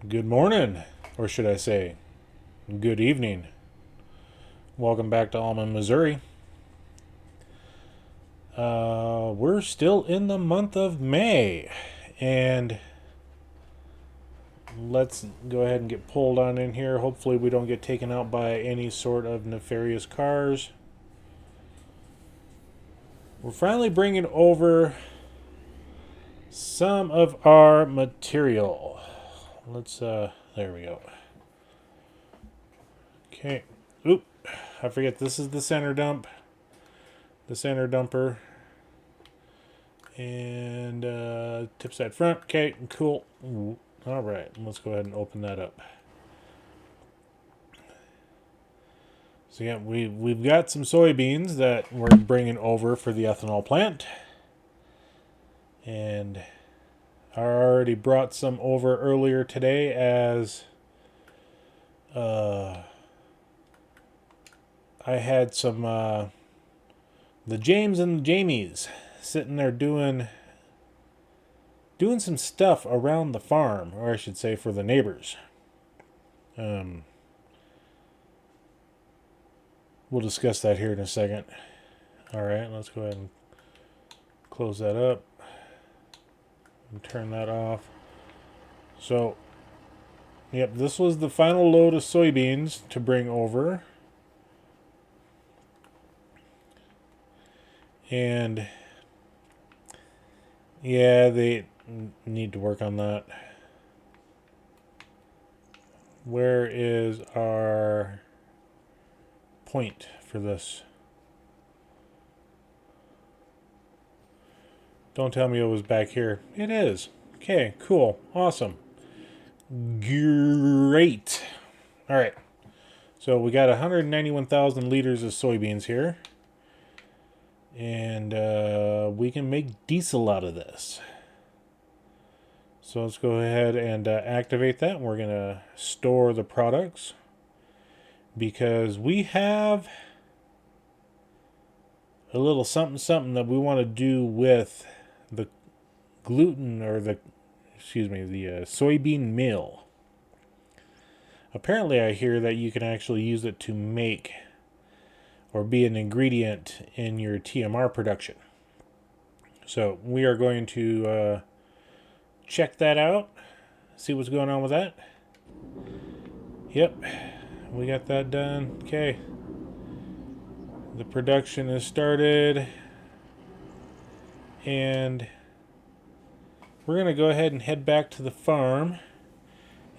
Good morning, or should I say, good evening. Welcome back to Alma, Missouri. We're still in the month of May, and let's go ahead and get pulled on in here. Hopefully, we don't get taken out by any sort of nefarious cars. We're finally bringing over some of our material. There we go. Okay. Oop, I forget this is the center dump. The center dumper. And tip side front. Okay, cool. All right, let's go ahead and open that up. So yeah, we've got some soybeans that we're bringing over for the ethanol plant, and I already brought some over earlier today as I had some the James and the Jamies sitting there doing some stuff around the farm, or I should say for the neighbors. We'll discuss that here in a second. All right, let's go ahead and close that up and turn that off. So, yep, this was the final load of soybeans to bring over. And yeah, they need to work on that. Where is our point for this? Don't tell me it was back here. It is. Okay, cool. Awesome. Great. All right. So we got 191,000 liters of soybeans here. And we can make diesel out of this. So let's go ahead and activate that. We're going to store the products because we have a little something that we want to do with the gluten, or the soybean meal. Apparently I hear that you can actually use it to make or be an ingredient in your TMR production. So we are going to check that out, see what's going on with that. Yep, we got that done. Okay, the production has started, and we're going to go ahead and head back to the farm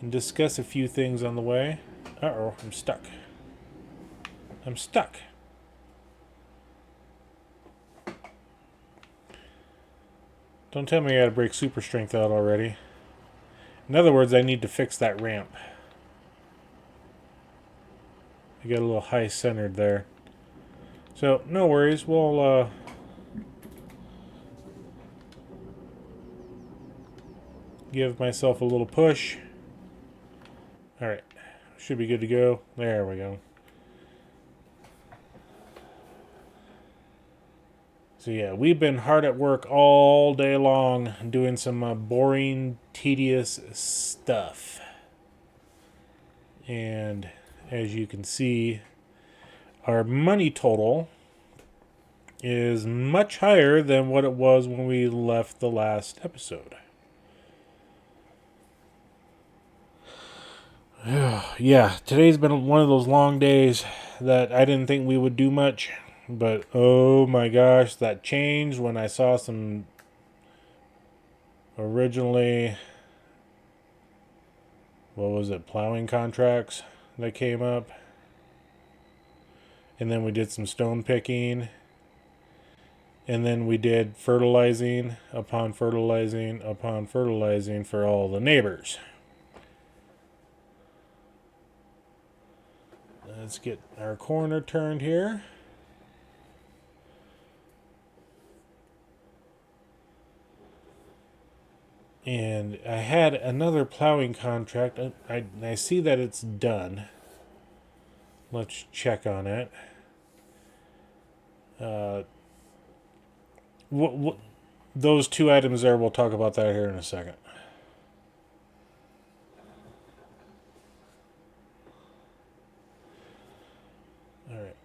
and discuss a few things on the way. Uh-oh, I'm stuck. Don't tell me I gotta break super strength out already. In other words, I need to fix that ramp. I got a little high centered there. So, no worries. We'll give myself a little push. Alright. Should be good to go. There we go. So yeah, we've been hard at work all day long doing some boring, tedious stuff. And as you can see, our money total is much higher than what it was when we left the last episode. Yeah, today's been one of those long days that I didn't think we would do much. But oh my gosh, that changed when I saw some originally, what was it, plowing contracts that came up. And then we did some stone picking. And then we did fertilizing upon fertilizing upon fertilizing for all the neighbors. Let's get our corner turned here. And I had another plowing contract. I see that it's done. Let's check on it. Those two items there, we'll talk about that here in a second.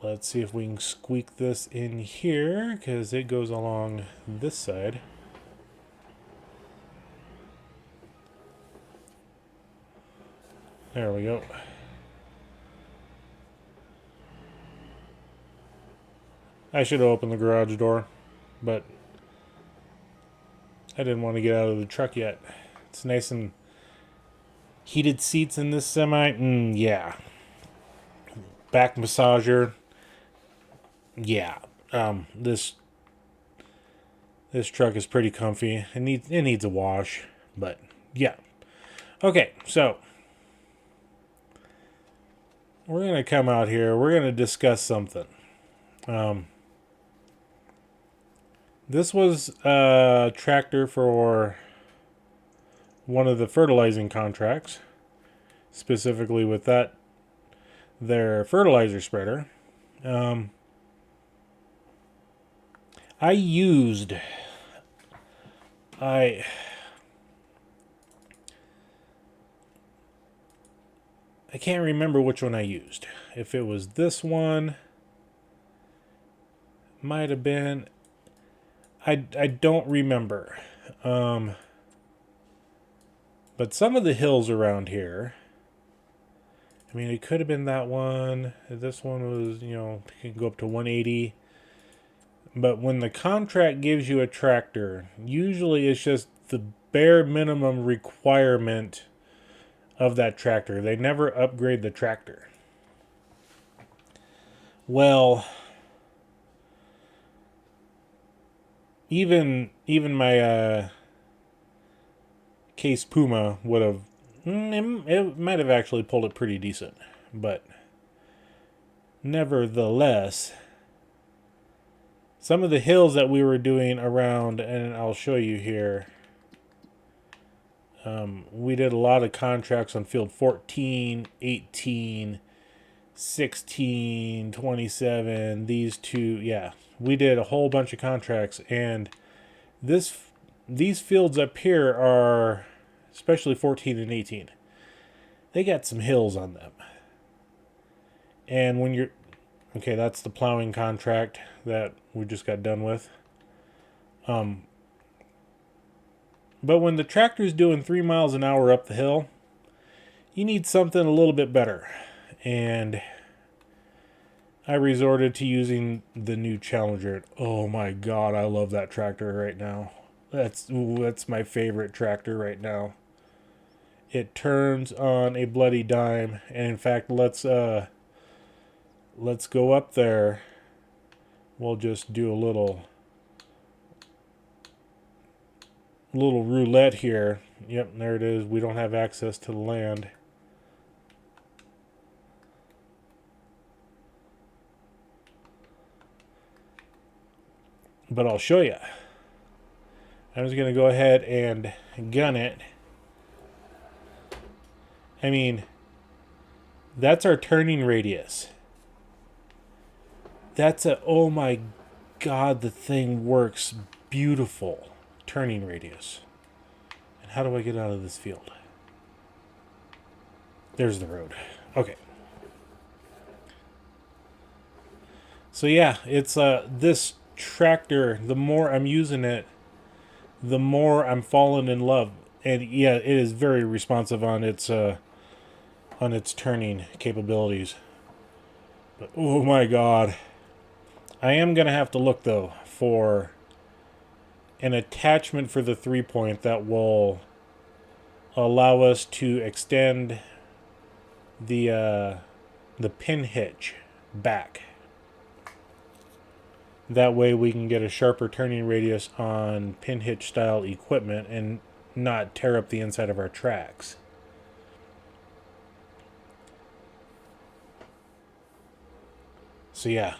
Let's see if we can squeak this in here, because it goes along this side. There we go. I should have opened the garage door, but I didn't want to get out of the truck yet. It's nice and heated seats in this semi. Yeah. Back massager. Yeah. This truck is pretty comfy. It needs a wash, but yeah. Okay, so we're gonna come out here. We're gonna discuss something. This was a tractor for one of the fertilizing contracts, specifically with their fertilizer spreader. I can't remember which one I used. If it was this one, might have been. I don't remember. But some of the hills around here, I mean, it could have been that one. This one was, it can go up to 180. But when the contract gives you a tractor, usually it's just the bare minimum requirement of that tractor. They never upgrade the tractor. Well, even my Case Puma would have, it might have actually pulled it pretty decent, but nevertheless, some of the hills that we were doing around, and I'll show you here, we did a lot of contracts on field 14, 18, 16, 27, these two, yeah. We did a whole bunch of contracts, and these fields up here are, especially 14 and 18, they got some hills on them. And when you're, okay, that's the plowing contract that we just got done with. But when the tractor's doing 3 miles an hour up the hill, you need something a little bit better. And I resorted to using the new Challenger. Oh my god, I love that tractor right now. That's my favorite tractor right now. It turns on a bloody dime. And in fact, let's go up there. We'll just do a little roulette here. Yep, there it is. We don't have access to the land. But I'll show you. I'm just going to go ahead and gun it. I mean, that's our turning radius. That's oh my god, the thing works beautiful. Turning radius. And how do I get out of this field? There's the road. Okay. So yeah, it's this tractor, the more I'm using it, the more I'm falling in love. And yeah, it is very responsive on its turning capabilities. But oh my god. I am going to have to look though for an attachment for the 3-point that will allow us to extend the pin hitch back. That way we can get a sharper turning radius on pin hitch style equipment and not tear up the inside of our tracks. So yeah,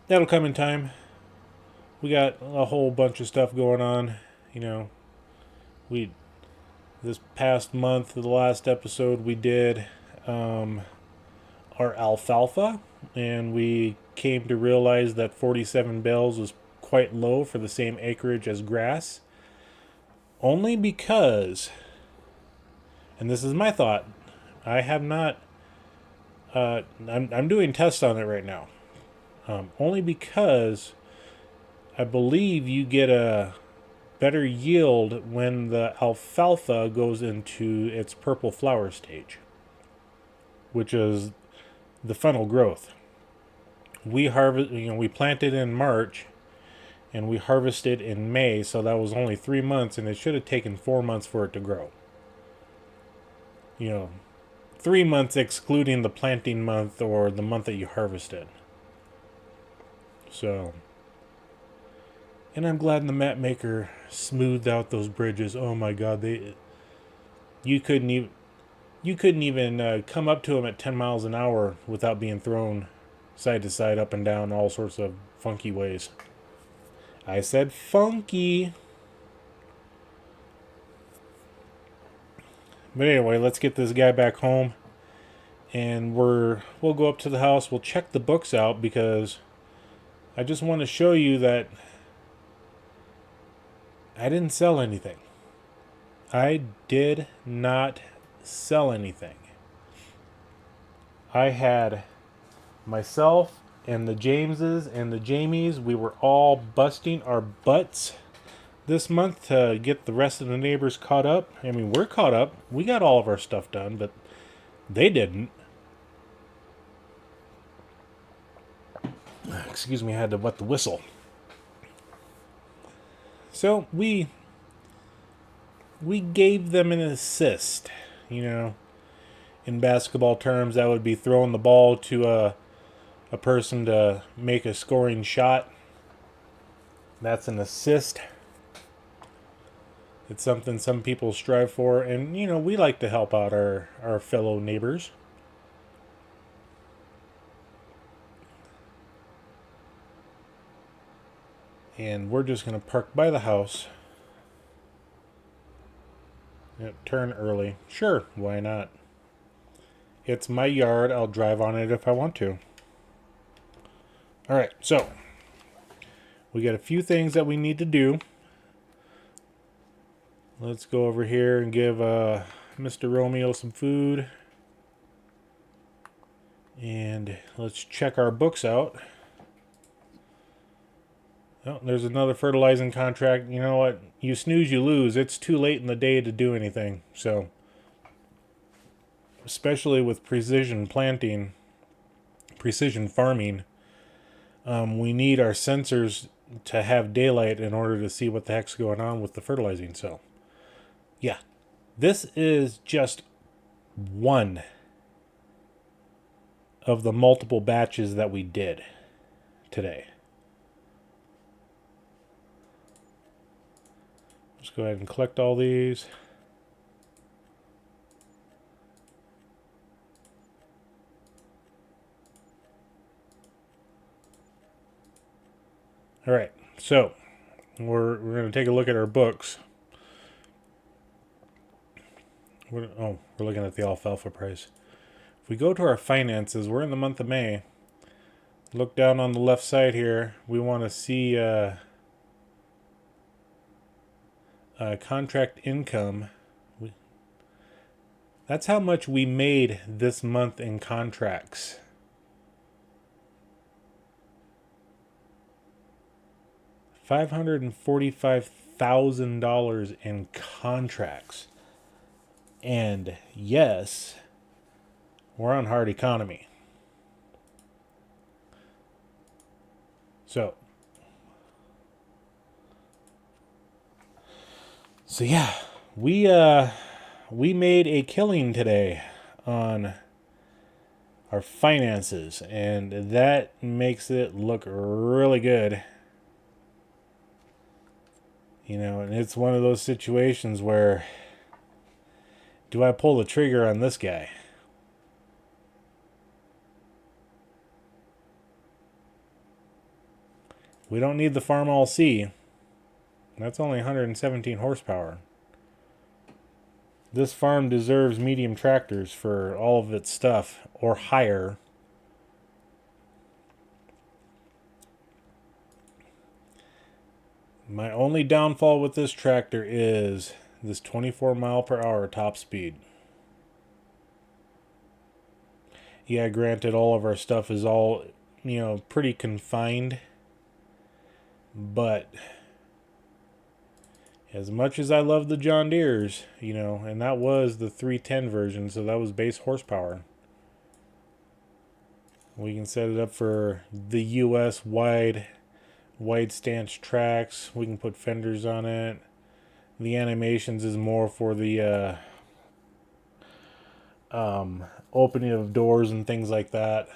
that'll come in time. We got a whole bunch of stuff going on. This past month, the last episode we did our alfalfa, and we came to realize that 47 bales was quite low for the same acreage as grass. Only because, and this is my thought, I have not, I'm doing tests on it right now. Only because I believe you get a better yield when the alfalfa goes into its purple flower stage, which is the funnel growth. We we planted in March and we harvested in May, so that was only 3 months, and it should have taken 4 months for it to grow. 3 months excluding the planting month or the month that you harvested. So, and I'm glad the map maker smoothed out those bridges. Oh my God, you couldn't even come up to them at 10 miles an hour without being thrown side to side, up and down, all sorts of funky ways. I said funky. But anyway, let's get this guy back home, and we'll go up to the house. We'll check the books out because I just want to show you that I didn't sell anything. I did not sell anything. I had myself and the Jameses and the Jamies. We were all busting our butts this month to get the rest of the neighbors caught up. I mean, we're caught up. We got all of our stuff done, but they didn't. Excuse me, I had to wet the whistle. So we gave them an assist. In basketball terms, that would be throwing the ball to a person to make a scoring shot. That's an assist. It's something some people strive for, and we like to help out our fellow neighbors. And we're just going to park by the house. Yep, turn early. Sure, why not? It's my yard. I'll drive on it if I want to. Alright, so we got a few things that we need to do. Let's go over here and give Mr. Romeo some food. And let's check our books out. Oh, there's another fertilizing contract. You know what? You snooze, you lose. It's too late in the day to do anything. So, especially with precision planting, precision farming, we need our sensors to have daylight in order to see what the heck's going on with the fertilizing. So, yeah, this is just one of the multiple batches that we did today. Let's go ahead and collect all these. All right, so we're going to take a look at our books. We're looking at the alfalfa price. If we go to our finances, we're in the month of May. Look down on the left side here. We want to see contract income. That's how much we made this month in contracts. $545,000 in contracts. And yes, we're on hard economy. So yeah, we made a killing today on our finances, and that makes it look really good. And it's one of those situations where, do I pull the trigger on this guy? We don't need the Farm All C. That's only 117 horsepower. This farm deserves medium tractors for all of its stuff, or higher. My only downfall with this tractor is this 24 mile per hour top speed. Yeah, granted, all of our stuff is all pretty confined. But as much as I love the John Deeres, and that was the 310 version, so that was base horsepower. We can set it up for the US wide stance tracks. We can put fenders on it. The animations is more for the opening of doors and things like that.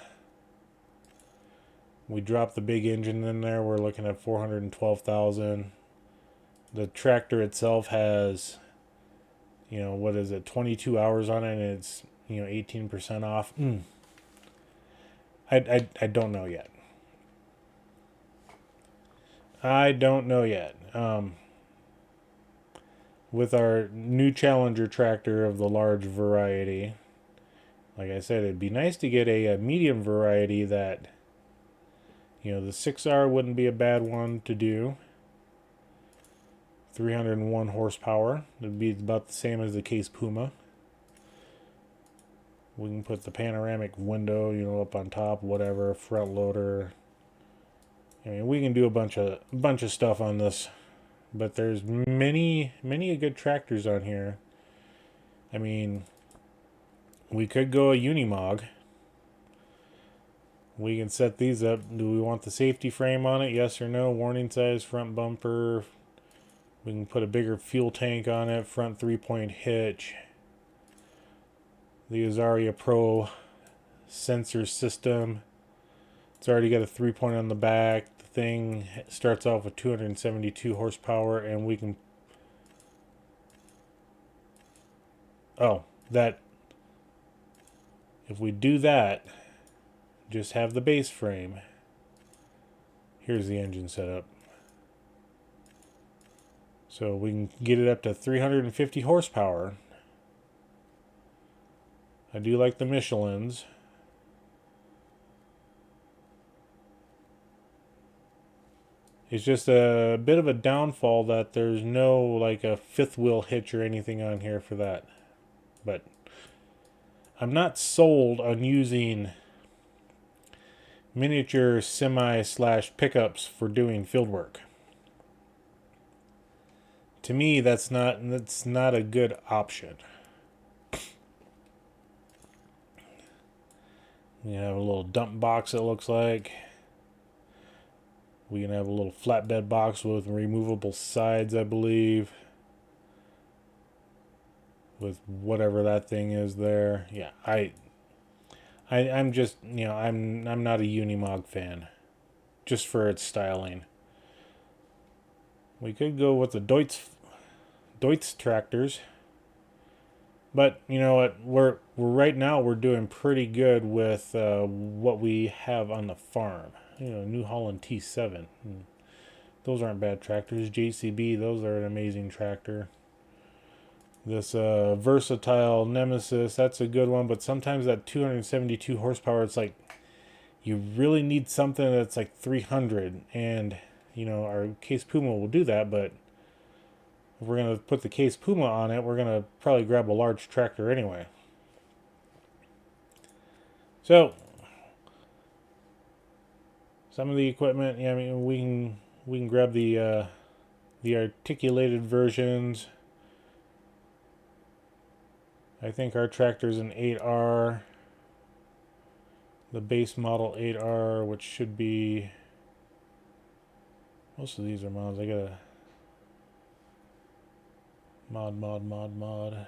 We dropped the big engine in there. We're looking at 412,000. The tractor itself has, what is it, 22 hours on it, and it's 18% off. I don't know yet. I don't know yet. With our new Challenger tractor of the large variety, like I said, it'd be nice to get a medium variety that, the 6R wouldn't be a bad one to do. 301 horsepower. It'd be about the same as the Case Puma. We can put the panoramic window, up on top, whatever, front loader. I mean, we can do a bunch of stuff on this. But there's many good tractors on here. I mean, we could go a Unimog. We can set these up. Do we want the safety frame on it? Yes or no? Warning size, front bumper. We can put a bigger fuel tank on it. Front 3-point hitch. The Azaria Pro sensor system. It's already got a 3-point on the back. The thing starts off with 272 horsepower, and we can... Oh, that... If we do that, just have the base frame. Here's the engine setup. So we can get it up to 350 horsepower. I do like the Michelins. It's just a bit of a downfall that there's no like a fifth wheel hitch or anything on here for that. But I'm not sold on using miniature semi/pickups for doing field work. To me, that's not a good option. We have a little dump box, it looks like. We can have a little flatbed box with removable sides, I believe. With whatever that thing is there. Yeah, I'm just, I'm not a Unimog fan. Just for its styling. We could go with the Deutz tractors. But you know what? We're right now we're doing pretty good with what we have on the farm. New Holland T7. Those aren't bad tractors. JCB, those are an amazing tractor. This versatile Nemesis, that's a good one. But sometimes that 272 horsepower, it's like you really need something that's like 300. And our Case Puma will do that, but if we're going to put the Case Puma on it, we're going to probably grab a large tractor anyway. So, some of the equipment, I mean, we can grab the articulated versions. I think our tractor's an 8R. The base model 8R, which should be... Most of these are mods. I gotta... Mod.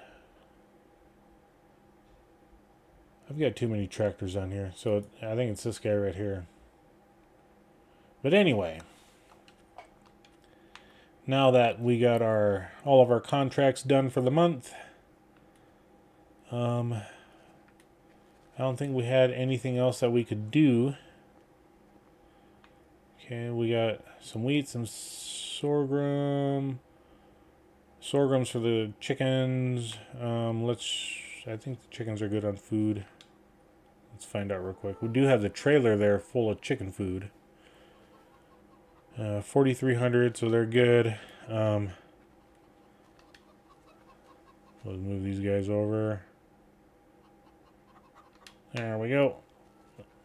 I've got too many tractors on here, so I think it's this guy right here. But anyway, now that we got all of our contracts done for the month, I don't think we had anything else that we could do. Okay, we got some wheat, some sorghums for the chickens. I think the chickens are good on food. Let's find out real quick. We do have the trailer there full of chicken food. 4,300, so they're good. Let's move these guys over. There we go.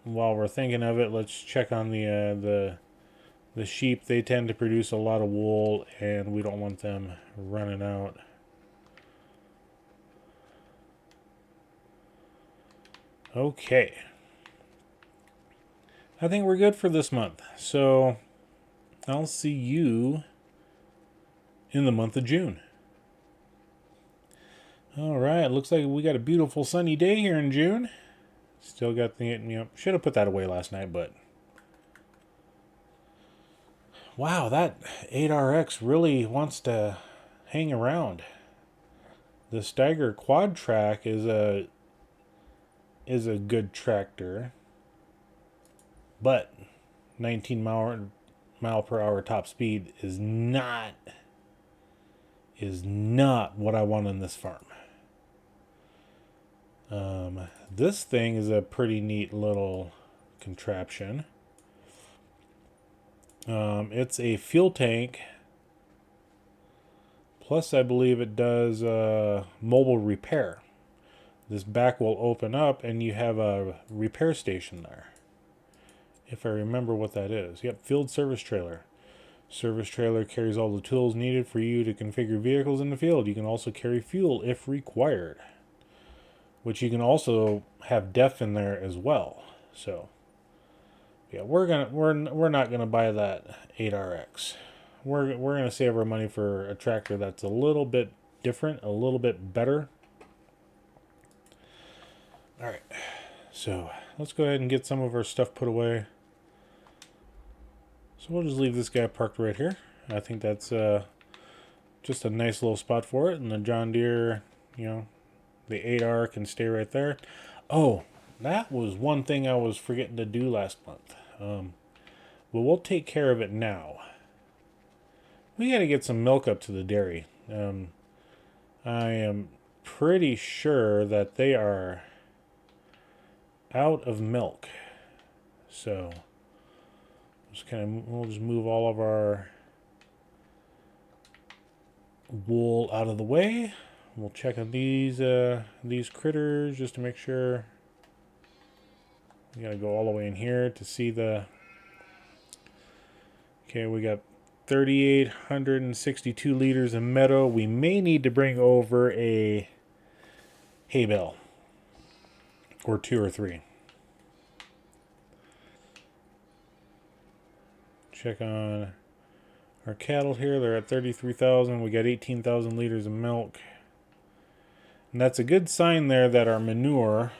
while we're thinking of it, let's check on the sheep. They tend to produce a lot of wool, and we don't want them running out. Okay. I think we're good for this month. So I'll see you in the month of June. All right, looks like we got a beautiful sunny day here in June. Still got the, should have put that away last night, but wow, that 8RX really wants to hang around. The Steiger Quad Track is a good tractor, but 19 mile per hour top speed is not what I want on this farm. This thing is a pretty neat little contraption. It's a fuel tank, plus I believe it does mobile repair. This back will open up and you have a repair station there. If I remember what that is. Yep, field service trailer. Service trailer carries all the tools needed for you to configure vehicles in the field. You can also carry fuel if required, which you can also have def in there as well. So yeah, we're not gonna buy that 8RX. We're gonna save our money for a tractor that's a little bit different, a little bit better. All right, so let's go ahead and get some of our stuff put away. So we'll just leave this guy parked right here. I think that's just a nice little spot for it, and the John Deere, the 8R can stay right there. Oh, that was one thing I was forgetting to do last month. But we'll take care of it now. We got to get some milk up to the dairy. I am pretty sure that they are out of milk. So we'll just move all of our wool out of the way. We'll check on these critters just to make sure. We gotta go all the way in here to see the. Okay, we got 3,862 liters of meadow. We may need to bring over a hay bale, or 2 or 3. Check on our cattle here. They're at 33,000. We got 18,000 liters of milk. And that's a good sign there that our manure,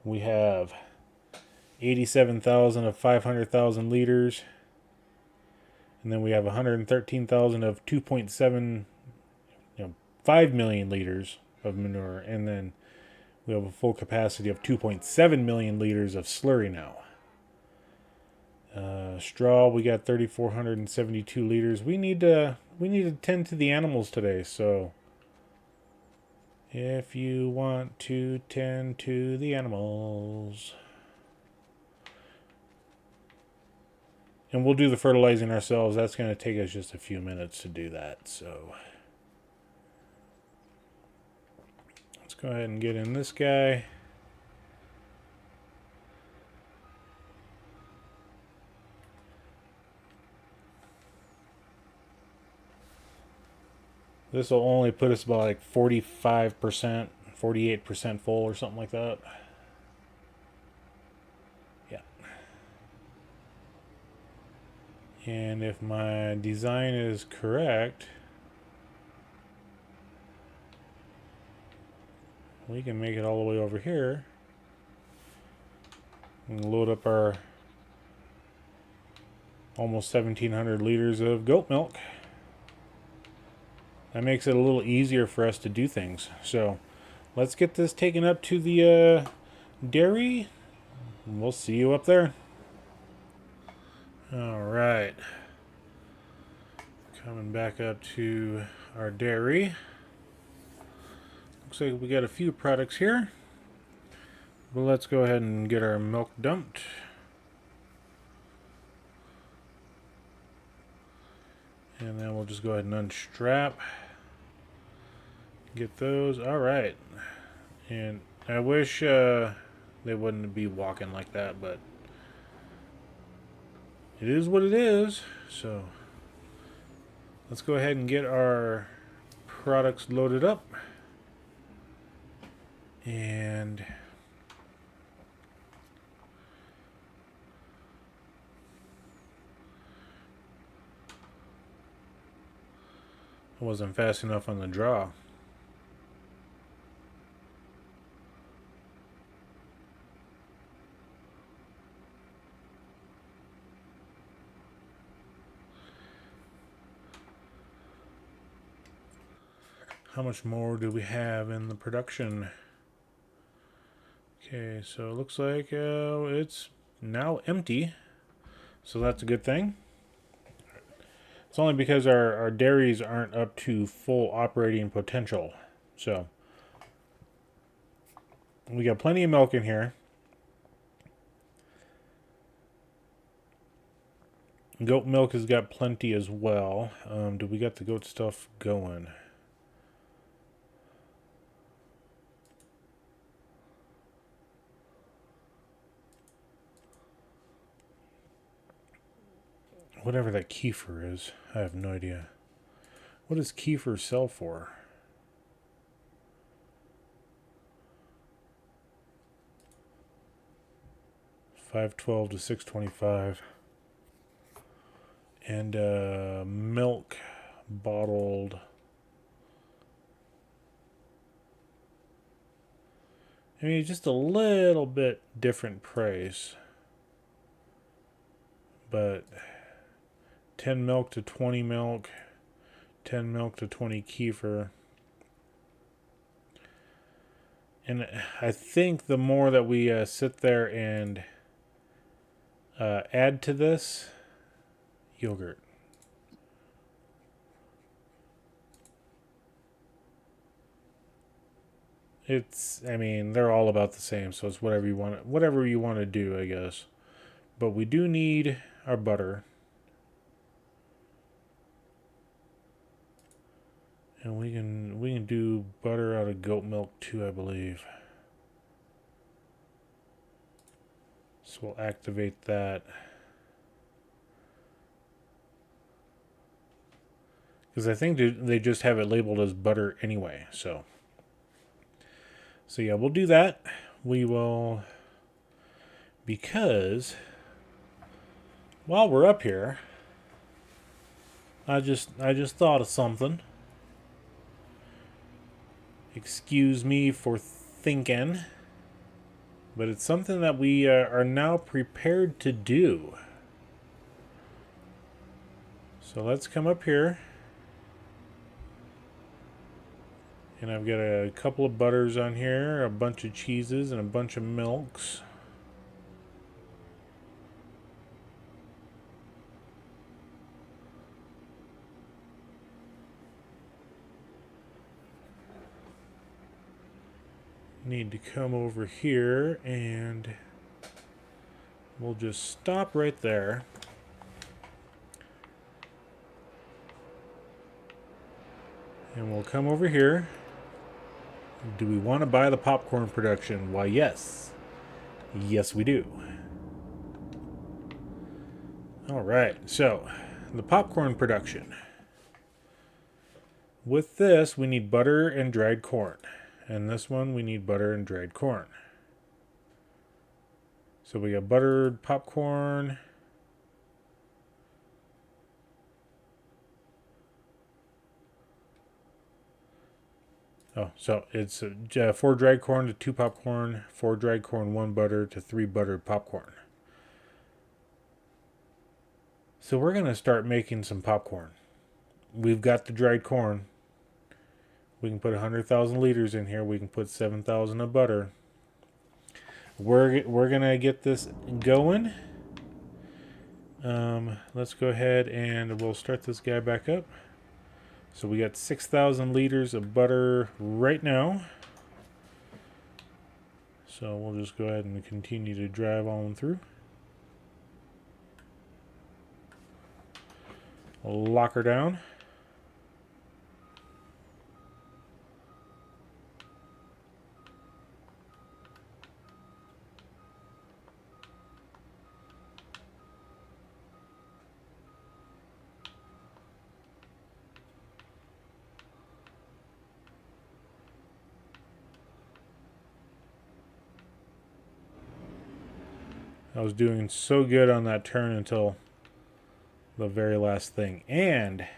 we have 87,000 of 500,000 liters. And then we have 113,000 of 2.7, 5 million liters of manure. And then we have a full capacity of 2.7 million liters of slurry now. Straw, we got 3,472 liters. We need to tend to the animals today, so if you want to tend to the animals, and we'll do the fertilizing ourselves. That's going to take us just a few minutes to do that, so let's go ahead and get in this guy. This will only put us about like 45%, 48% full or something like that. Yeah. And if my design is correct, we can make it all the way over here and load up our almost 1,700 liters of goat milk. That makes it a little easier for us to do things. So let's get this taken up to the dairy. We'll see you up there. All right. Coming back up to our dairy. Looks like we got a few products here. But let's go ahead and get our milk dumped. And then we'll just go ahead and unstrap. Get those. All right. And I wish they wouldn't be walking like that, but it is what it is. So let's go ahead and get our products loaded up. And I wasn't fast enough on the draw. How much more do we have in the production? Okay, so it looks like it's now empty. So that's a good thing. It's only because our dairies aren't up to full operating potential. So we got plenty of milk in here. Goat milk has got plenty as well. Do we got the goat stuff going? Whatever that kefir is, I have no idea. What does kefir sell for? $5.12 to $6.25. And milk bottled. I mean, just a little bit different price. But 10 milk to 20 milk, 10 milk to 20 kefir. And I think the more that we sit there and add to this, yogurt. I mean, they're all about the same, so it's whatever you want to do, I guess. But we do need our butter. And we can do butter out of goat milk too, I believe. So we'll activate that. Because I think they just have it labeled as butter anyway. So yeah, we'll do that. We will, because while we're up here, I just thought of something. Excuse me for thinking, but it's something that we are now prepared to do. So let's come up here. And I've got a couple of butters on here, a bunch of cheeses, and a bunch of milks. Need to come over here and we'll just stop right there. And we'll come over here. Do we want to buy the popcorn production? Why, yes. Yes, we do. All right, so the popcorn production. With this, we need butter and dried corn. And this one, we need butter and dried corn. So we got buttered popcorn. Oh, so it's 4 dried corn to 2 popcorn, 4 dried corn, 1 butter to 3 buttered popcorn. So we're going to start making some popcorn. We've got the dried corn. We can put 100,000 liters in here. We can put 7,000 of butter. We're going to get this going. Let's go ahead and we'll start this guy back up. So we got 6,000 liters of butter right now. So we'll just go ahead and continue to drive on through. We'll lock her down. I was doing so good on that turn until the very last thing. And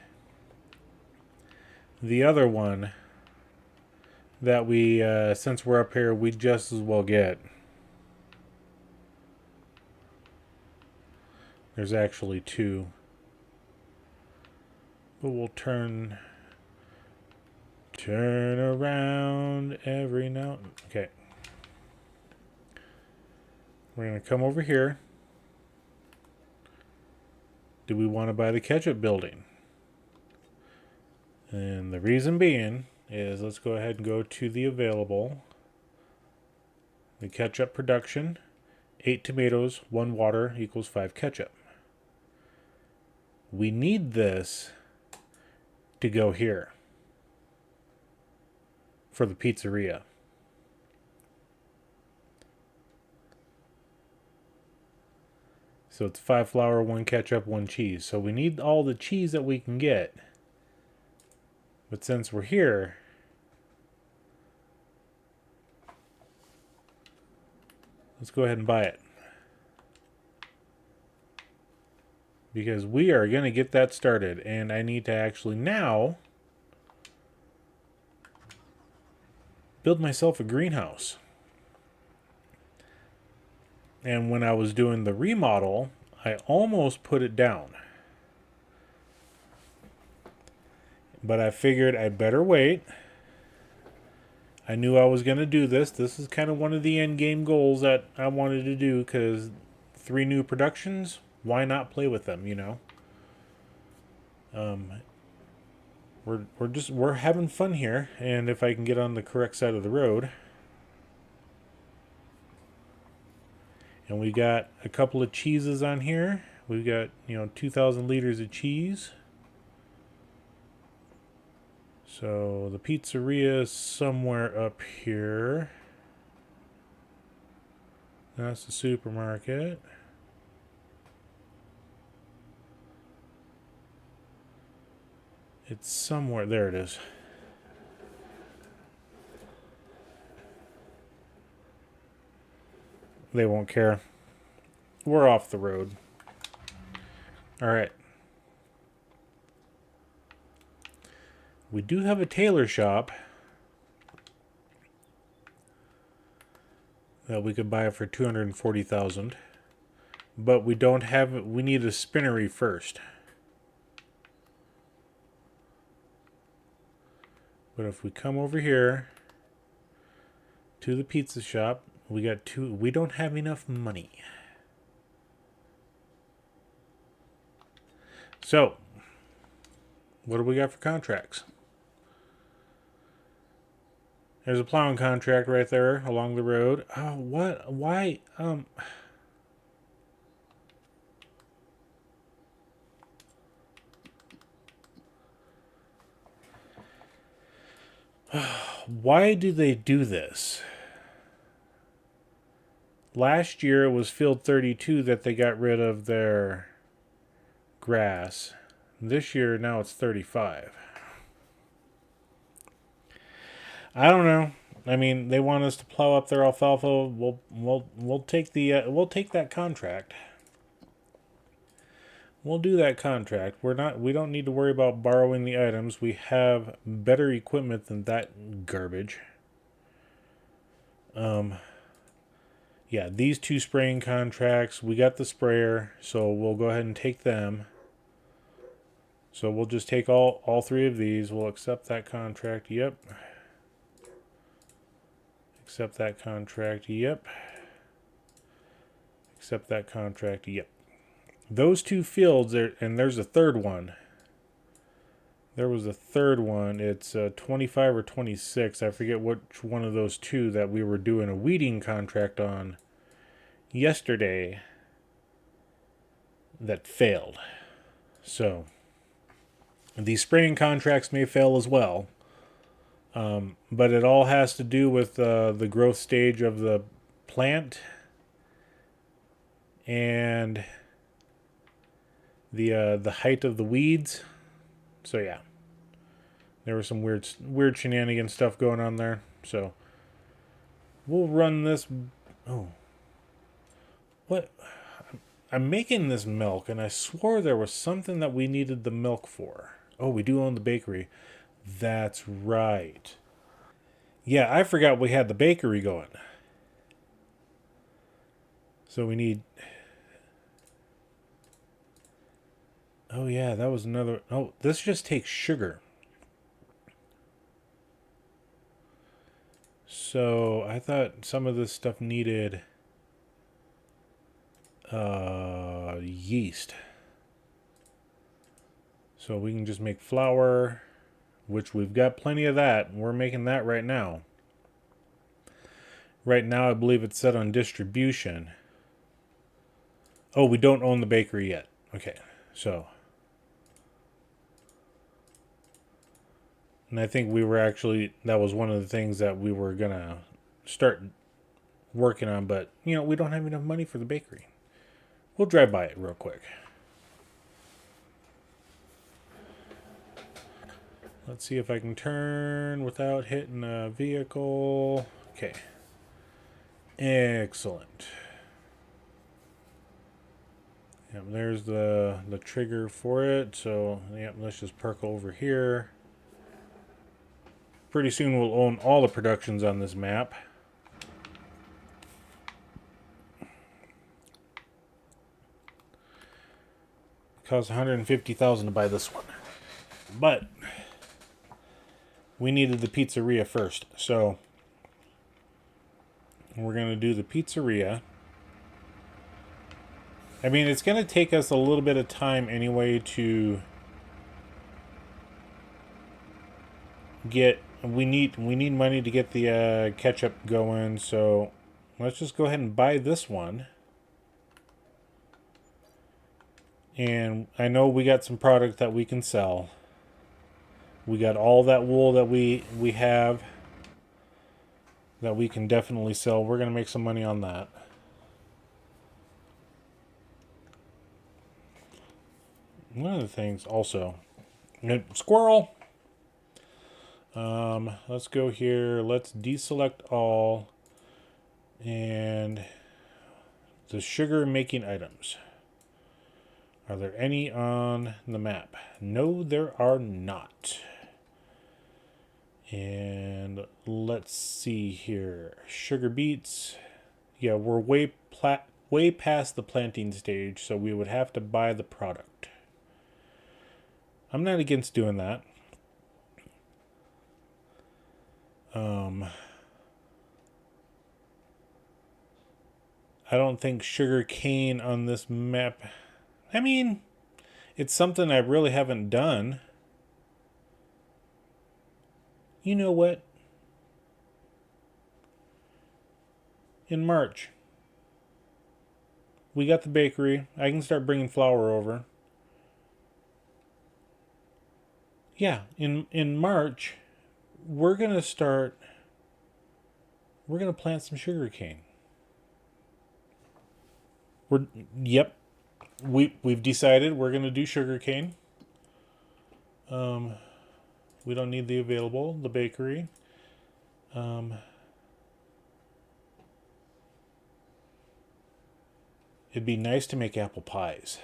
the other one that we, since we're up here, we just as well get. There's actually two. But we'll turn around every now. Okay. We're going to come over here. Do we want to buy the ketchup building? And the reason being is, let's go ahead and go to the available. The ketchup production, 8 tomatoes, 1 water equals 5 ketchup. We need this to go here for the pizzeria. So it's 5 flour, 1 ketchup, 1 cheese. So we need all the cheese that we can get. But since we're here, let's go ahead and buy it. Because we are going to get that started. And I need to actually now build myself a greenhouse. And when I was doing the remodel, I almost put it down. But I figured I'd better wait. I knew I was going to do this. This is kind of one of the end game goals that I wanted to do, because 3 new productions, why not play with them, you know? We're having fun here, and if I can get on the correct side of the road. And we got a couple of cheeses on here. We've got, 2,000 liters of cheese. So the pizzeria is somewhere up here. That's the supermarket. It's somewhere. There it is. They won't care. We're off the road. All right. We do have a tailor shop that we could buy for $240,000, but we don't have it. We need a spinnery first. But if we come over here to the pizza shop, we got 2. We don't have enough money. So, what do we got for contracts? There's a plowing contract right there along the road. Oh, what? Why? Why do they do this? Last year it was field 32 that they got rid of their grass. This year now it's 35. I don't know. I mean, they want us to plow up their alfalfa. We'll take that contract. We'll do that contract. We don't need to worry about borrowing the items. We have better equipment than that garbage. Yeah, these 2 spraying contracts, we got the sprayer, so we'll go ahead and take them. So we'll just take all 3 of these. We'll accept that contract. Yep. Accept that contract. Yep. Accept that contract. Yep. Those 2 fields, and there's a third one. There was a third one. It's 25 or 26. I forget which one of those 2 that we were doing a weeding contract on yesterday that failed. So these spraying contracts may fail as well. But it all has to do with the growth stage of the plant and the height of the weeds. So yeah, there was some weird shenanigans stuff going on there. So we'll run this. Oh, what? I'm making this milk, and I swore there was something that we needed the milk for. Oh, we do own the bakery. That's right. Yeah, I forgot we had the bakery going. So we need... Oh, yeah, that was another... Oh, this just takes sugar. So I thought some of this stuff needed yeast. So we can just make flour, which we've got plenty of that. We're making that right now. Right now, I believe it's set on distribution. Oh, we don't own the bakery yet. Okay, so... And I think we were actually... That was one of the things that we were going to start working on. But, you know, we don't have enough money for the bakery. We'll drive by it real quick. Let's see if I can turn without hitting a vehicle. Okay. Excellent. Yep, there's the trigger for it. So, yep, let's just park over here. Pretty soon we'll own all the productions on this map. It cost $150,000 to buy this one. But we needed the pizzeria first. So we're going to do the pizzeria. I mean, it's going to take us a little bit of time anyway to get... We need money to get the ketchup going, so let's just go ahead and buy this one. And I know we got some product that we can sell. We got all that wool that we have that we can definitely sell. We're going to make some money on that. One of the things also... Squirrel! Let's go here. Let's deselect all. And the sugar making items. Are there any on the map? No, there are not. And let's see here. Sugar beets. Yeah, we're way past the planting stage, so we would have to buy the product. I'm not against doing that. I don't think sugar cane on this map... I mean, it's something I really haven't done. You know what? In March, we got the bakery. I can start bringing flour over. Yeah, in March, we're going to start... We're going to plant some sugar cane. Yep. We've decided we're going to do sugar cane. We don't need the available, the bakery. It'd be nice to make apple pies.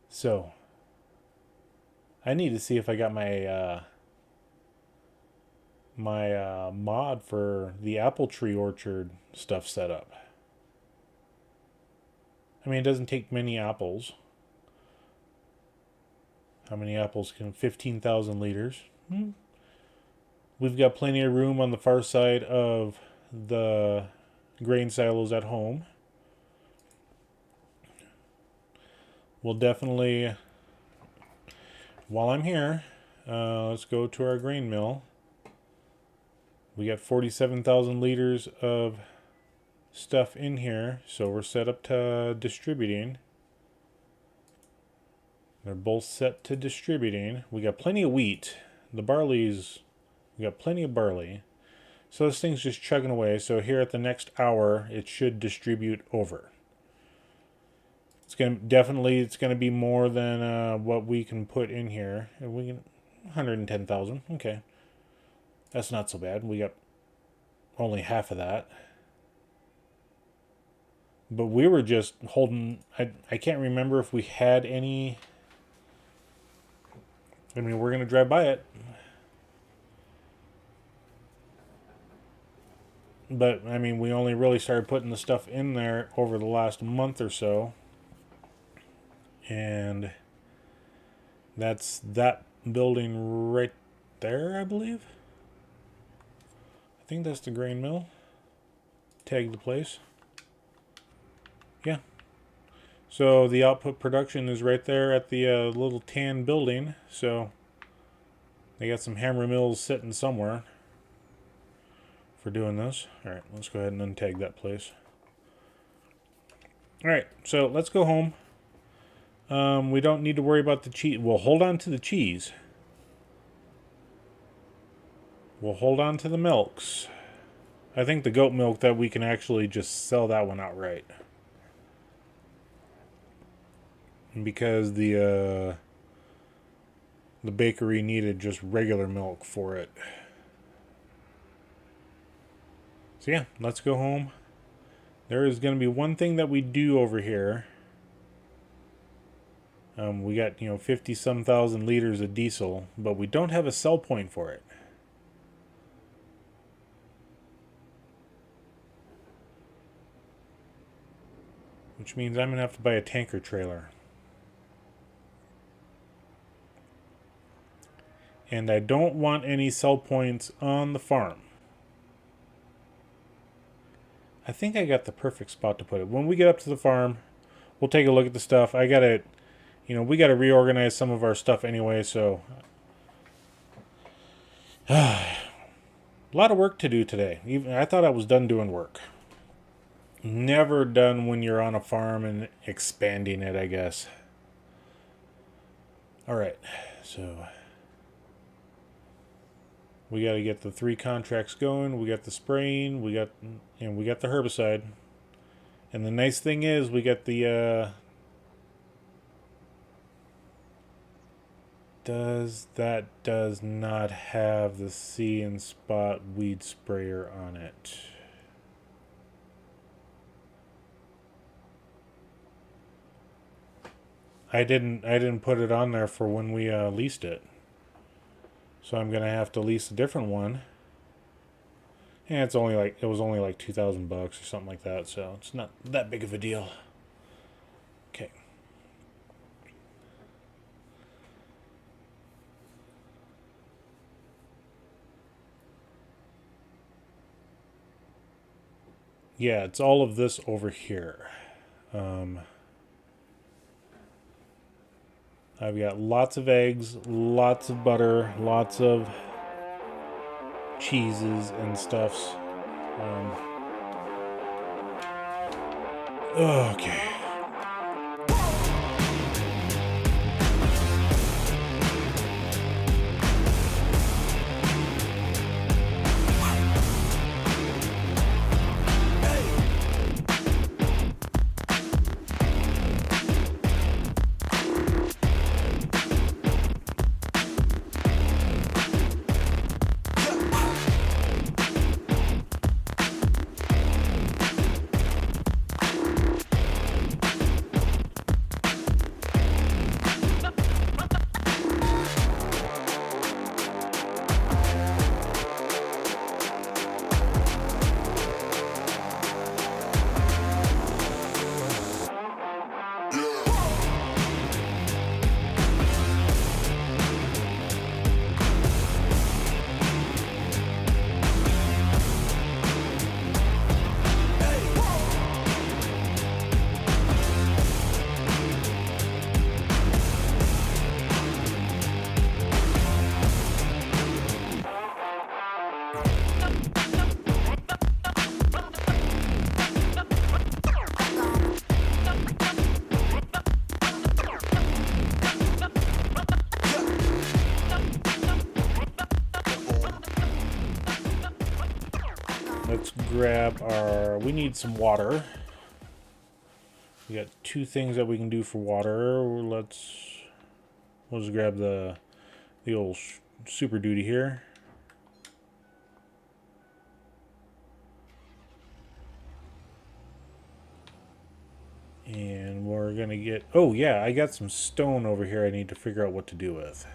So, I need to see if I got my mod for the apple tree orchard stuff set up. I mean, it doesn't take many apples. How many apples can... 15,000 liters. We've got plenty of room on the far side of the grain silos at home. We'll definitely... While I'm here, let's go to our grain mill. We got 47,000 liters of stuff in here, so we're set up to distributing. They're both set to distributing. We got plenty of wheat. The barley's... We got plenty of barley. So this thing's just chugging away. So here at the next hour, it should distribute over. It's gonna be more than what we can put in here. We can 110,000. Okay, that's not so bad. We got only half of that. But we were just holding... I can't remember if we had any... I mean, we're going to drive by it. But, I mean, we only really started putting the stuff in there over the last month or so. And that's that building right there, I believe. I think that's the grain mill. Tag the place. Yeah. So the output production is right there at the little tan building. So they got some hammer mills sitting somewhere for doing this. Alright, let's go ahead and untag that place. Alright, so let's go home. We don't need to worry about the cheese. We'll hold on to the cheese. We'll hold on to the milks. I think the goat milk, that we can actually just sell that one outright. Because the bakery needed just regular milk for it. So yeah, let's go home. There is going to be one thing that we do over here. We got, 50-some thousand liters of diesel, but we don't have a sell point for it. Which means I'm going to have to buy a tanker trailer. And I don't want any sell points on the farm. I think I got the perfect spot to put it. When we get up to the farm, we'll take a look at the stuff. I got to, we got to reorganize some of our stuff anyway, so... a lot of work to do today. Even I thought I was done doing work. Never done when you're on a farm and expanding it, I guess. Alright, so... we got to get the 3 contracts going. We got the spraying. We got the herbicide. And the nice thing is we got the does not have the See and Spot weed sprayer on it. I didn't put it on there for when we leased it. So I'm gonna have to lease a different one. And it was only like $2,000 or something like that, so it's not that big of a deal. Okay. Yeah, it's all of this over here. I've got lots of eggs, lots of butter, lots of cheeses and stuffs. Okay. Let's grab our... we need some water. We got 2 things that we can do for water. We'll just grab the old Super Duty here. going to get... Oh, yeah, I got some stone over here I need to figure out what to do with.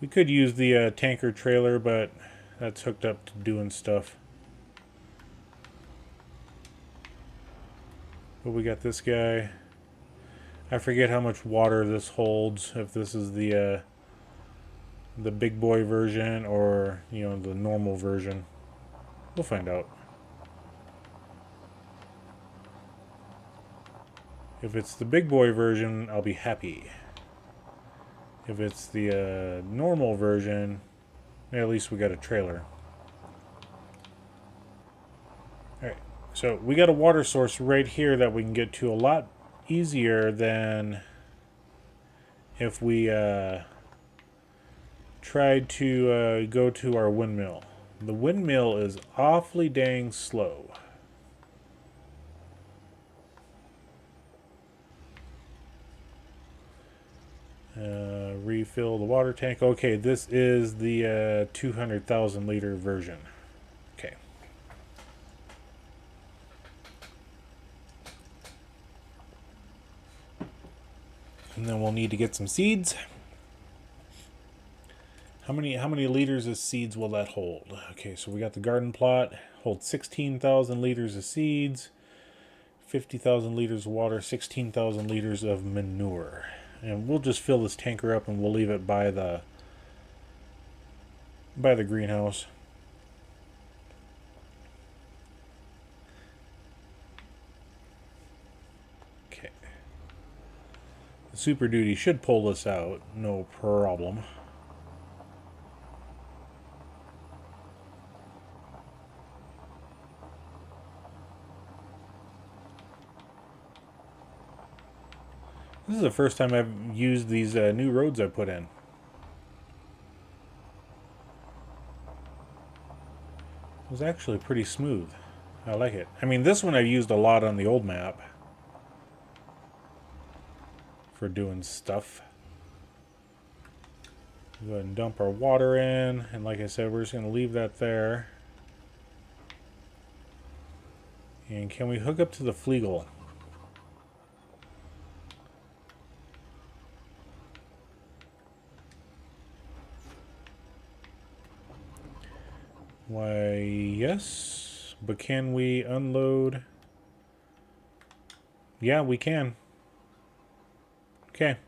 We could use the tanker trailer, but that's hooked up to doing stuff. But we got this guy. I forget how much water this holds, if this is the big boy version or, you know, the normal version. We'll find out. If it's the big boy version, I'll be happy. If it's the normal version, at least we got a trailer. Alright, so we got a water source right here that we can get to a lot easier than if we tried to go to our windmill. The windmill is awfully dang slow. Refill the water tank. Okay, this is the 200,000 liter version. Okay. And then we'll need to get some seeds. How many liters of seeds will that hold? Okay, so we got the garden plot. Holds 16,000 liters of seeds, 50,000 liters of water, 16,000 liters of manure. And we'll just fill this tanker up and we'll leave it by the greenhouse. Okay. The Super Duty should pull this out, no problem. This is the first time I've used these new roads I put in. It was actually pretty smooth. I like it. I mean, this one I used a lot on the old map for doing stuff. Go ahead and dump our water in, and like I said, we're just going to leave that there. And can we hook up to the Fleagle? Why, yes. But can we unload? Yeah, we can. Okay.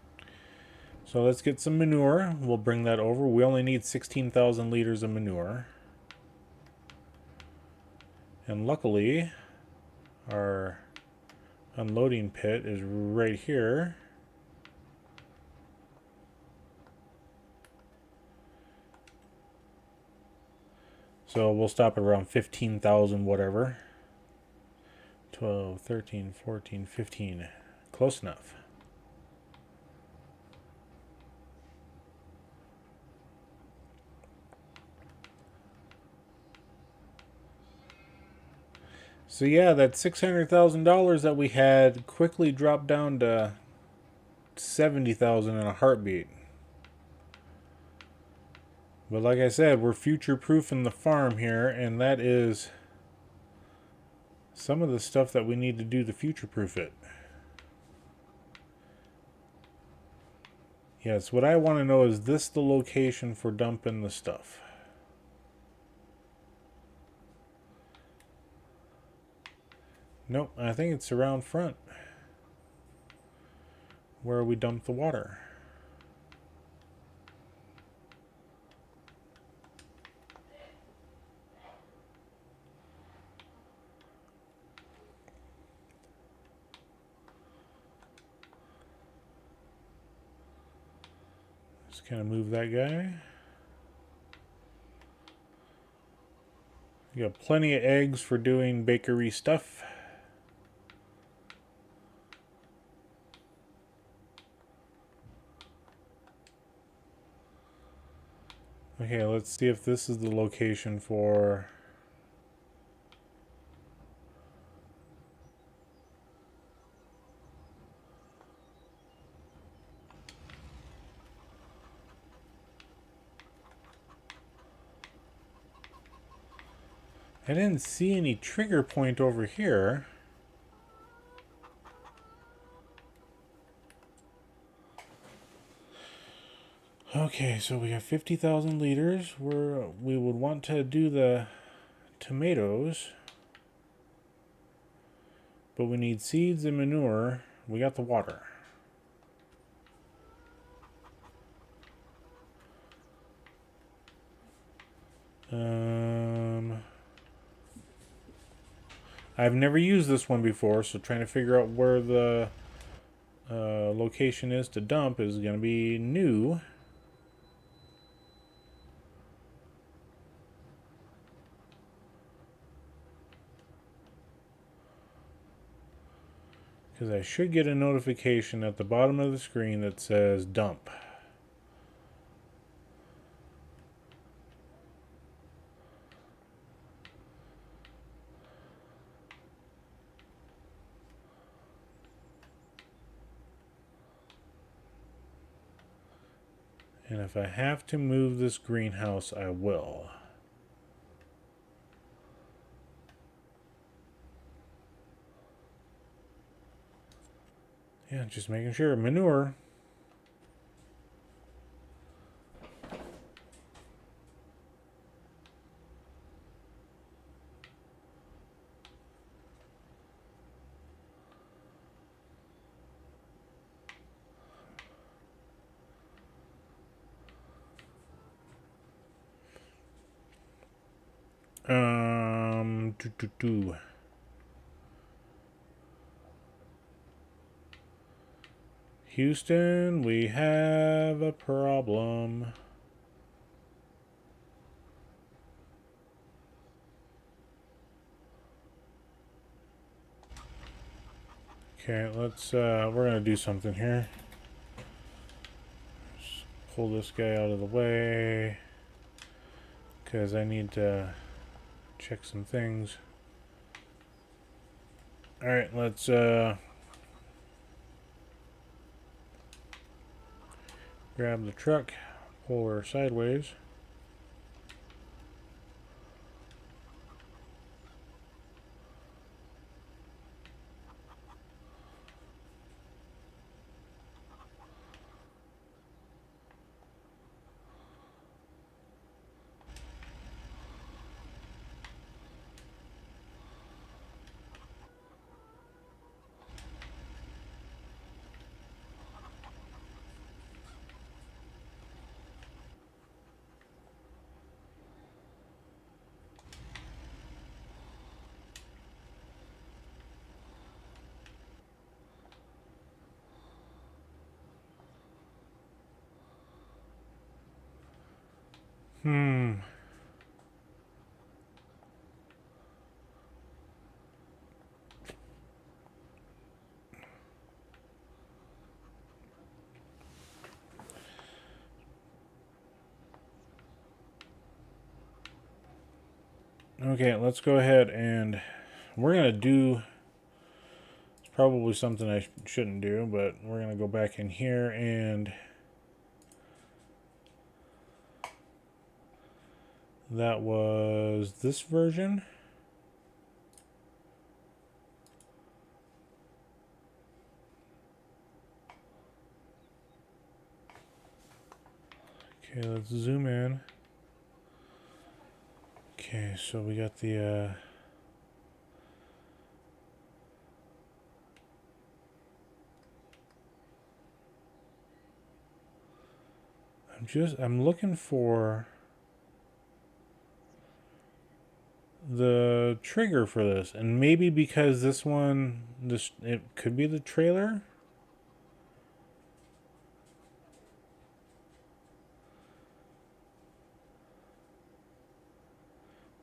So let's get some manure. We'll bring that over. We only need 16,000 liters of manure. And luckily, our unloading pit is right here. So we'll stop at around 15,000 whatever. 12, 13, 14, 15. Close enough. So yeah, that $600,000 that we had quickly dropped down to 70,000 in a heartbeat. But like I said, we're future-proofing the farm here, and that is some of the stuff that we need to do to future-proof it. Yes, what I want to know is this the location for dumping the stuff? Nope, I think it's around front where we dump the water. Just kind of move that guy. You got plenty of eggs for doing bakery stuff. Okay, let's see if this is the location for... I didn't see any trigger point over here. Okay, so we have 50,000 liters. We would want to do the tomatoes, but we need seeds and manure. We got the water. I've never used this one before, so trying to figure out where the location is to dump is going to be new. Because I should get a notification at the bottom of the screen that says dump. And if I have to move this greenhouse, I will. Yeah, just making sure. Manure. Houston, we have a problem. Okay, let's, we're gonna do something here. Just pull this guy out of the way, because I need to check some things. Alright, let's, grab the truck, pull her sideways. Okay, let's go ahead and we're going to do, it's probably something I shouldn't do, but we're going to go back in here and that was this version. Okay, let's zoom in. Okay, so we got the I'm looking for the trigger for this, and maybe because this one, it could be the trailer.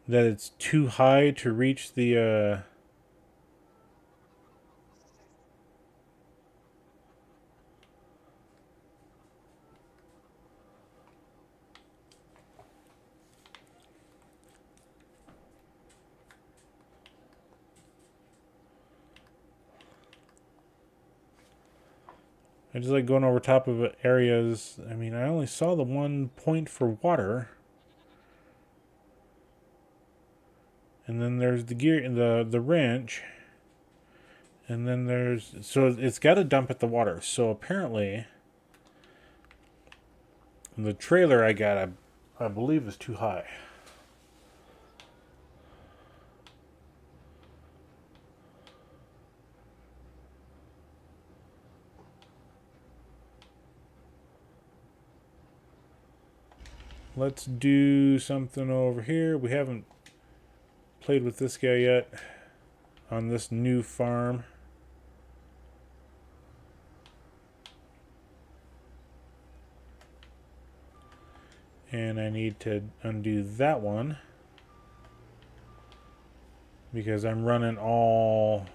That it's too high to reach the I just like going over top of areas. I mean, I only saw the one point for water. and then there's the gear, the wrench, and then there's, so it's got to dump at the water. So apparently the trailer I got, I believe, is too high. Let's do something over here. We haven't played with this guy yet on this new farm. And I need to undo that one because I'm running all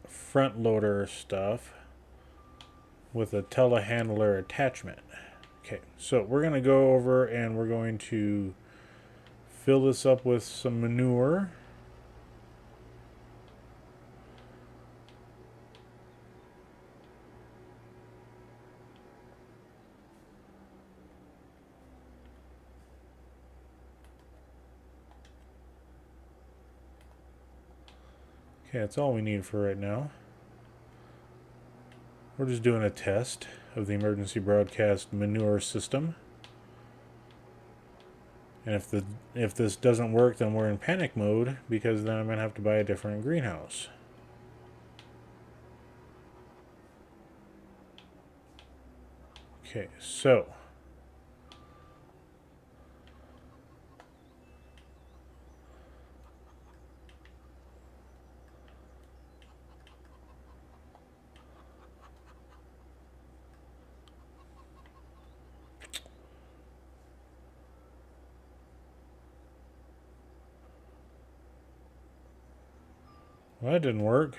front loader stuff with a telehandler attachment. Okay, so we're going to go over and we're going to fill this up with some manure. Okay, that's all we need for right now. We're just doing a test of the emergency broadcast manure system. And if this doesn't work, then we're in panic mode, because then I'm going to have to buy a different greenhouse. Okay, so well, that didn't work.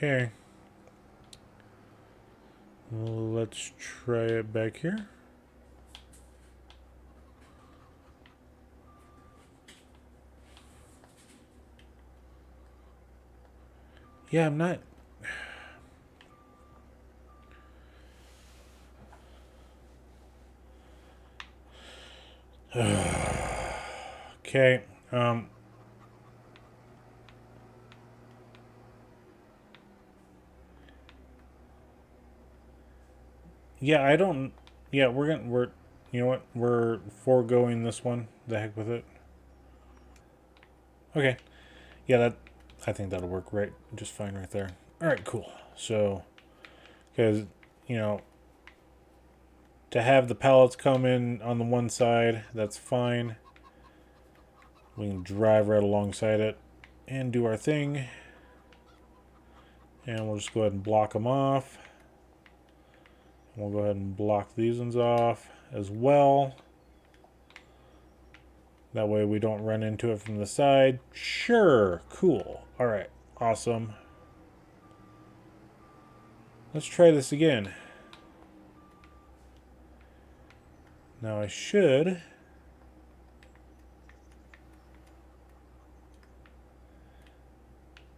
Okay. Well, let's try it back here. Yeah, I'm not... Okay. Yeah, I don't... Yeah, we're... You know what? We're foregoing this one. The heck with it. Okay. Yeah, I think that'll work right just fine right there. Alright, cool. So, because, you know, to have the pallets come in on the one side, that's fine. We can drive right alongside it and do our thing. And we'll just go ahead and block them off. We'll go ahead and block these ones off as well. That way we don't run into it from the side. Sure, cool. Alright, awesome. Let's try this again. Now I should...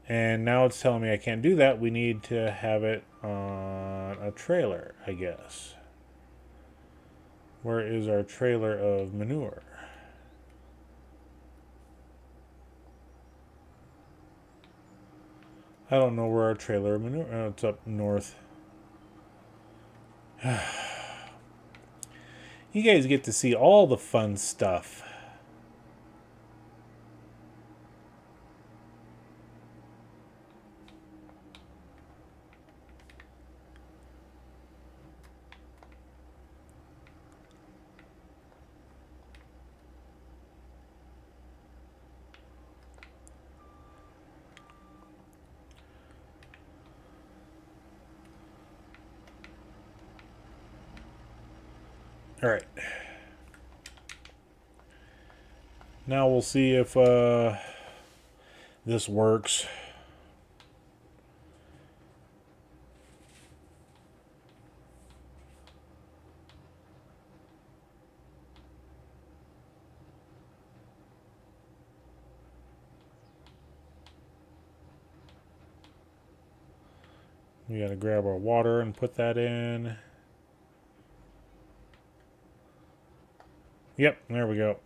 And now it's telling me I can't do that. We need to have it on a trailer, I guess. Where is our trailer of manure? I don't know where our trailer of manure... Oh, it's up north. You guys get to see all the fun stuff. Alright. Now we'll see if this works. We got to grab our water and put that in. Yep, there we go.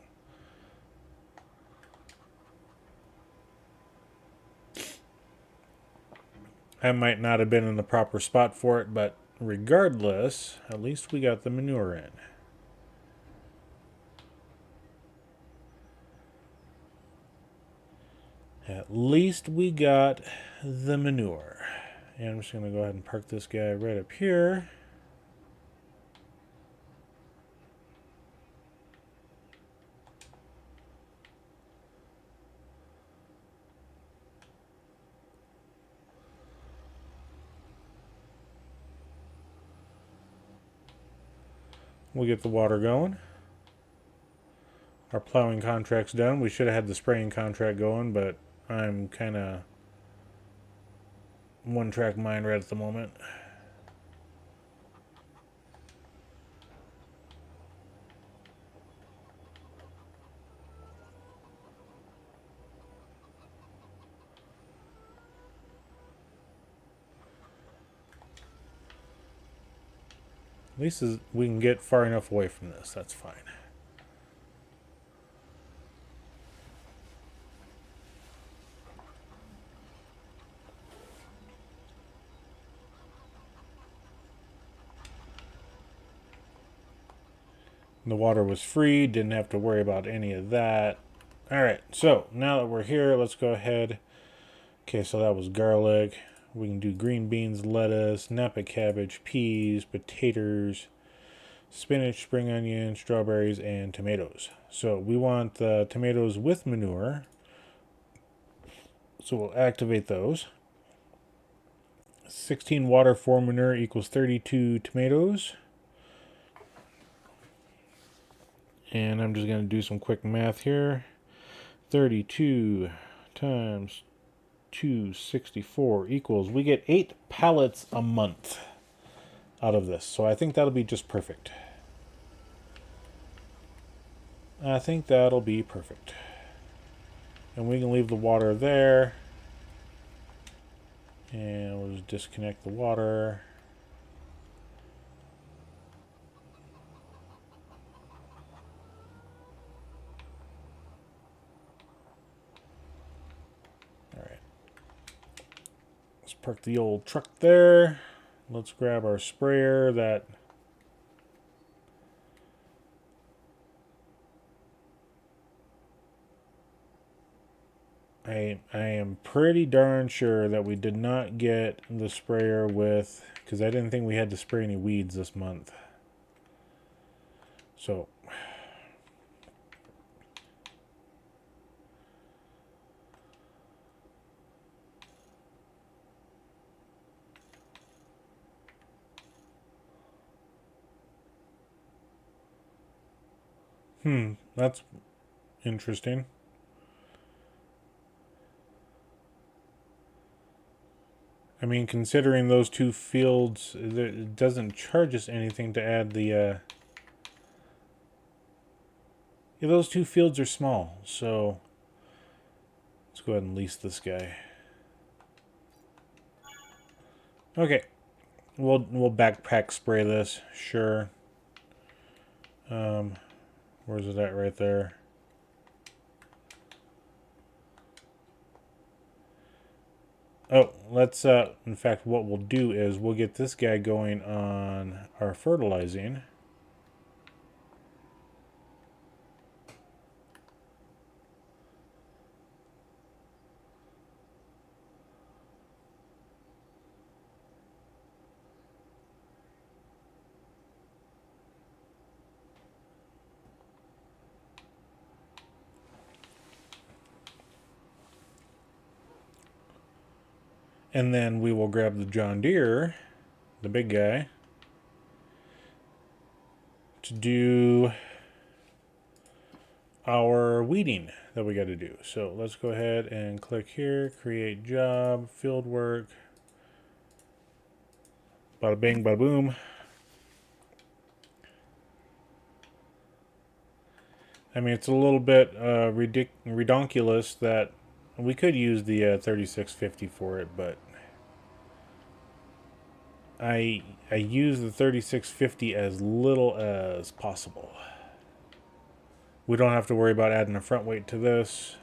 I might not have been in the proper spot for it, but regardless, at least we got the manure in. At least we got the manure. And I'm just going to go ahead and park this guy right up here. We'll get the water going. Our plowing contract's done. We should have had the spraying contract going, but I'm kind of one-track mind right at the moment. At least we can get far enough away from this. That's fine. The water was free. Didn't have to worry about any of that. Alright, so now that we're here, let's go ahead. Okay, so that was garlic. We can do green beans, lettuce, Napa cabbage, peas, potatoes, spinach, spring onion, strawberries, and tomatoes. So we want the tomatoes with manure. So we'll activate those. 16 water for manure equals 32 tomatoes. And I'm just going to do some quick math here. 32 times 264 equals, we get 8 pallets a month out of this. So I think that'll be just perfect. I think that'll be perfect. And we can leave the water there. And we'll just disconnect the water. Park the old truck there. Let's grab our sprayer that I am pretty darn sure that we did not get the sprayer with, because I didn't think we had to spray any weeds this month. So that's interesting. I mean, considering those two fields, it doesn't charge us anything to add the... Yeah, those two fields are small, so... Let's go ahead and lease this guy. Okay. We'll backpack spray this, sure. Where's it at right there? Oh, let's, in fact, what we'll do is we'll get this guy going on our fertilizing. And then we will grab the John Deere, the big guy, to do our weeding that we got to do. So let's go ahead and click here, create job, field work, bada bing, bada boom. I mean, it's a little bit redonkulous that we could use the 3650 for it, but I use the 3650 as little as possible. We don't have to worry about adding a front weight to this.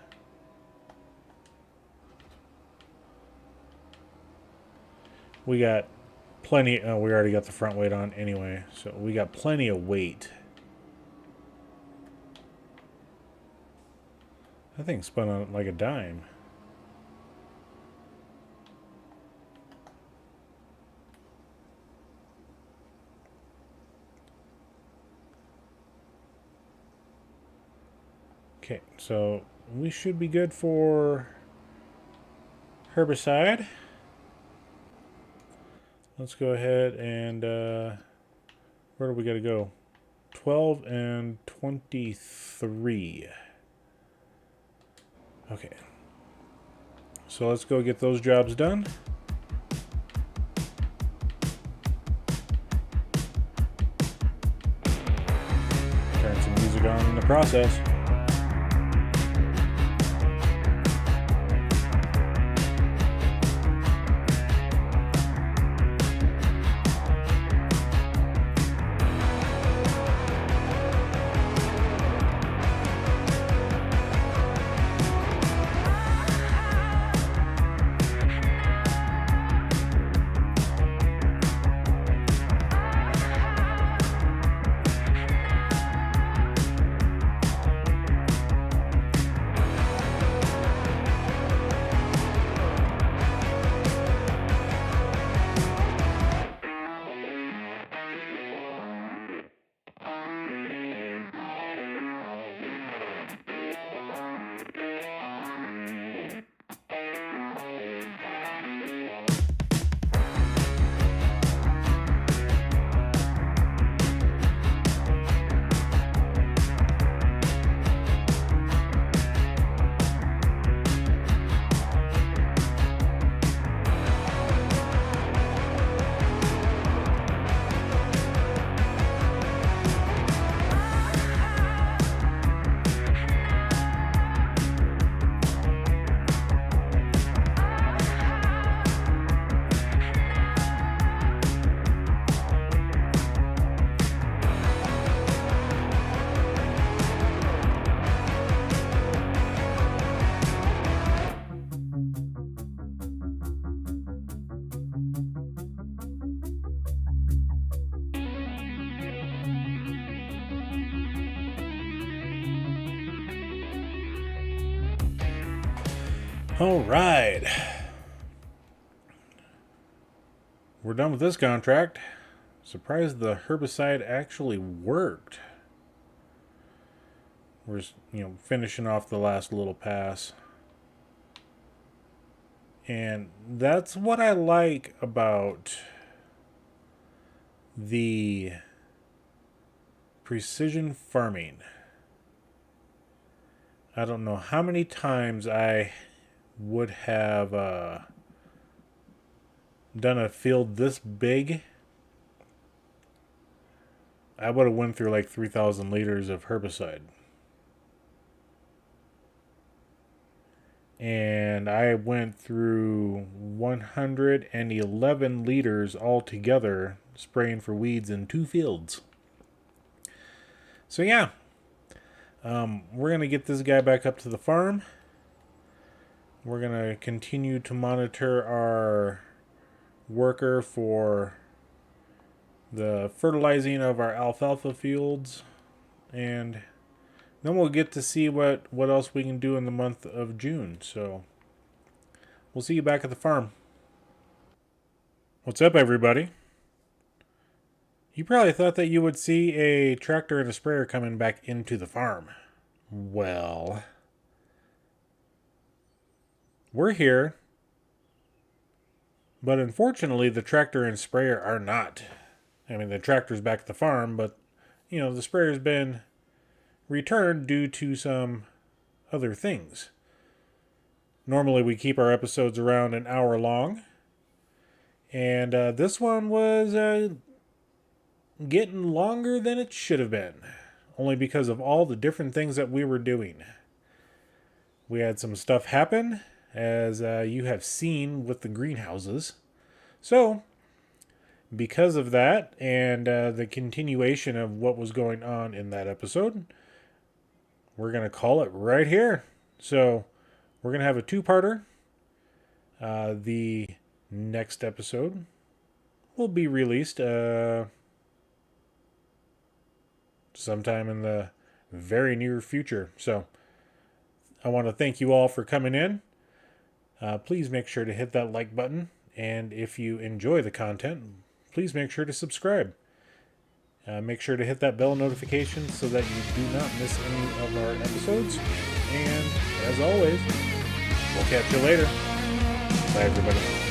We got plenty. Oh, we already got the front weight on anyway, so we got plenty of weight. That thing spun on like a dime. Okay, so we should be good for herbicide. Let's go ahead and where do we got to go? 12 and 23. Okay. So let's go get those jobs done. Turn some music on in the process. All right. We're done with this contract. Surprised the herbicide actually worked. We're just, finishing off the last little pass. And that's what I like about the precision farming. I don't know how many times I would have done a field this big. I would have went through like 3,000 liters of herbicide. And I went through 111 liters altogether spraying for weeds in 2 fields. So yeah, we're going to get this guy back up to the farm. We're going to continue to monitor our worker for the fertilizing of our alfalfa fields, and then we'll get to see what else we can do in the month of June. So we'll see you back at the farm. What's up, everybody? You probably thought that you would see a tractor and a sprayer coming back into the farm. Well, we're here, but unfortunately the tractor and sprayer are not. I mean, the tractor's back at the farm, but the sprayer's been returned due to some other things. Normally we keep our episodes around an hour long, and this one was getting longer than it should have been, only because of all the different things that we were doing. We had some stuff happen, as you have seen with the greenhouses. So, because of that, and the continuation of what was going on in that episode, we're going to call it right here. So, we're going to have a two-parter. The next episode will be released sometime in the very near future. So, I want to thank you all for coming in. Please make sure to hit that like button. And if you enjoy the content, please make sure to subscribe. Make sure to hit that bell notification so that you do not miss any of our episodes. And as always, we'll catch you later. Bye, everybody.